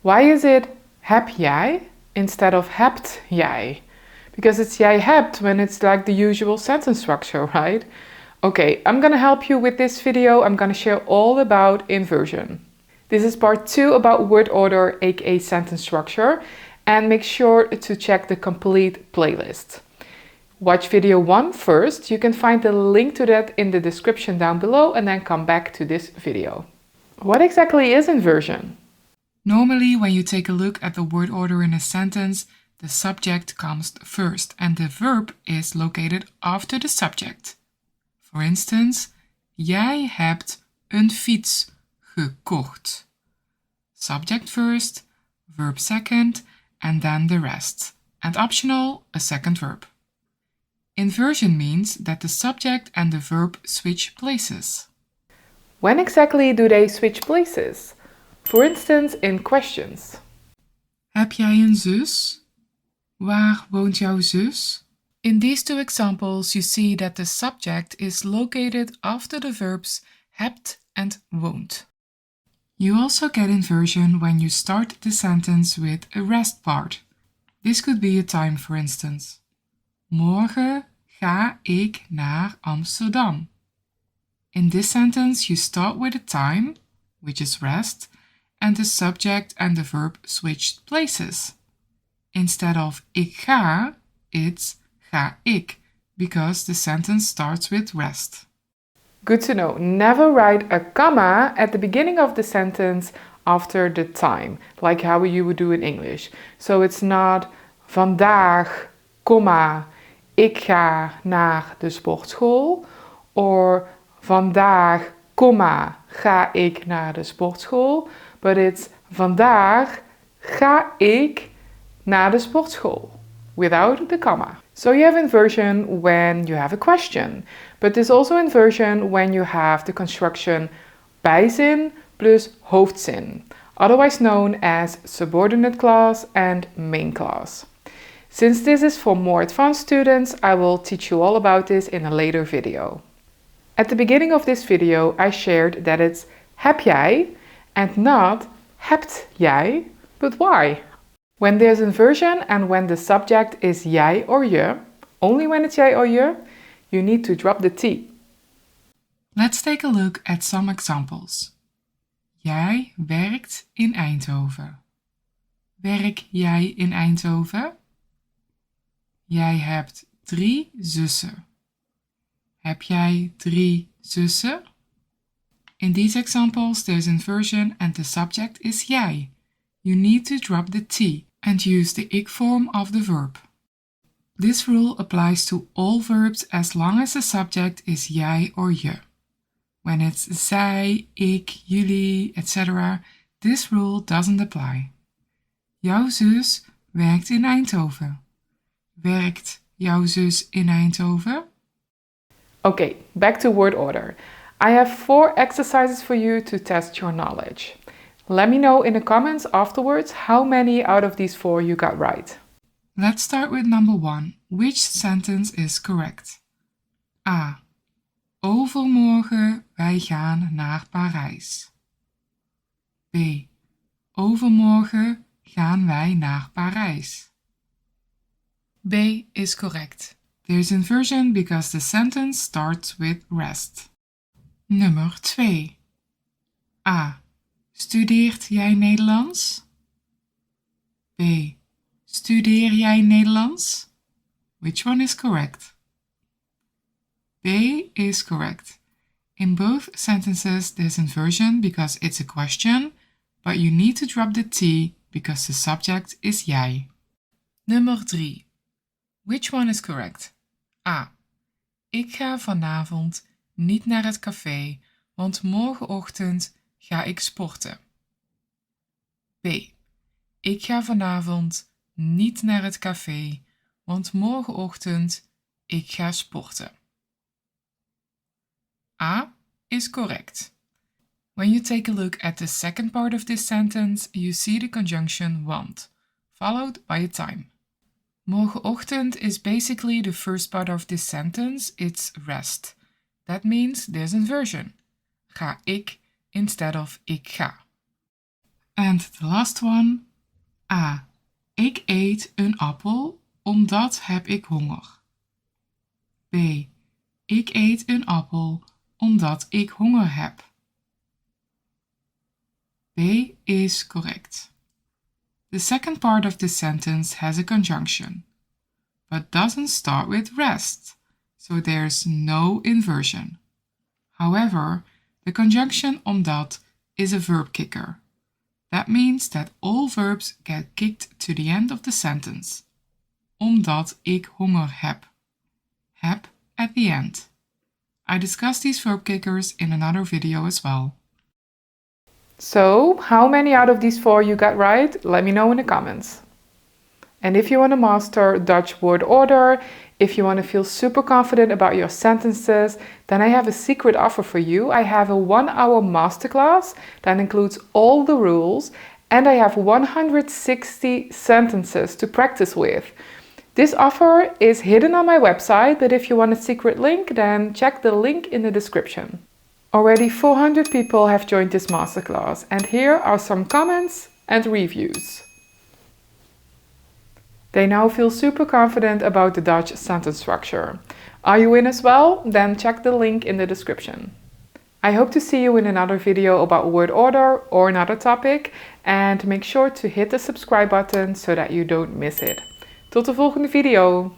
Why is it heb jij instead of hebt jij? Because it's jij hebt when it's like the usual sentence structure, right? Okay, I'm gonna help you with this video. I'm gonna share all about inversion. This is part 2 about word order, aka sentence structure, and make sure to check the complete playlist. Watch video 1 first. You can find the link to that in the description down below and then come back to this video. What exactly is inversion? Normally, when you take a look at the word order in a sentence, the subject comes first and the verb is located after the subject. For instance, jij hebt een fiets gekocht. Subject first, verb second, and then the rest. And optional, a second verb. Inversion means that the subject and the verb switch places. When exactly do they switch places? For instance, in questions. Heb jij een zus? Waar woont jouw zus? In these two examples, you see that the subject is located after the verbs hebt and woont. You also get inversion when you start the sentence with a rest part. This could be a time, for instance. Morgen ga ik naar Amsterdam. In this sentence, you start with a time, which is rest, and the subject and the verb switched places. Instead of ik ga, it's ga ik, because the sentence starts with rest. Good to know. Never write a comma at the beginning of the sentence after the time, like how you would do in English. So it's not vandaag, comma, ik ga naar de sportschool, or vandaag, comma, ga ik naar de sportschool, but it's vandaag ga ik naar de sportschool, without the comma. So you have inversion when you have a question, but there's also inversion when you have the construction bijzin plus hoofdzin, otherwise known as subordinate clause and main clause. Since this is for more advanced students, I will teach you all about this in a later video. At the beginning of this video, I shared that it's heb jij and not hebt jij, but why? When there's inversion and when the subject is jij or je, only when it's jij or je, you need to drop the T. Let's take a look at some examples. Jij werkt in Eindhoven. Werk jij in Eindhoven? Jij hebt 3 zussen. Heb jij 3 zussen? In these examples, there's inversion and the subject is jij. You need to drop the T and use the ik form of the verb. This rule applies to all verbs as long as the subject is jij or je. When it's zij, ik, jullie, etc., this rule doesn't apply. Jouw zus werkt in Eindhoven. Werkt jouw zus in Eindhoven? Okay, back to word order. I have 4 exercises for you to test your knowledge. Let me know in the comments afterwards how many out of these 4 you got right. Let's start with number 1. Which sentence is correct? A. Overmorgen wij gaan naar Parijs. B. Overmorgen gaan wij naar Parijs. B is correct. There's inversion because the sentence starts with rest. Nummer 2. A. Studeert jij Nederlands? B. Studeer jij Nederlands? Which one is correct? B is correct. In both sentences there's inversion because it's a question, but you need to drop the T because the subject is jij. Nummer 3. Which one is correct? A. Ik ga vanavond niet naar het café, want morgenochtend ga ik sporten. B. Ik ga vanavond niet naar het café, want morgenochtend ik ga sporten. A is correct. When you take a look at the second part of this sentence, you see the conjunction want, followed by a time. Morgenochtend is basically the first part of this sentence, it's rest. That means there's inversion. Ga ik instead of ik ga. And the last one. A. Ik eet een appel omdat heb ik honger. B. Ik eet een appel omdat ik honger heb. B is correct. The second part of this sentence has a conjunction, but doesn't start with rest, so there's no inversion. However, the conjunction omdat is a verb kicker. That means that all verbs get kicked to the end of the sentence. Omdat ik honger heb. Heb at the end. I discussed these verb kickers in another video as well. So, how many out of these 4 you got right? Let me know in the comments. And if you want to master Dutch word order, if you want to feel super confident about your sentences, then I have a secret offer for you. I have a 1-hour masterclass that includes all the rules, and I have 160 sentences to practice with. This offer is hidden on my website, but if you want a secret link, then check the link in the description. Already 400 people have joined this masterclass, and here are some comments and reviews. They now feel super confident about the Dutch sentence structure. Are you in as well? Then check the link in the description. I hope to see you in another video about word order or another topic, and make sure to hit the subscribe button so that you don't miss it. Tot de volgende video!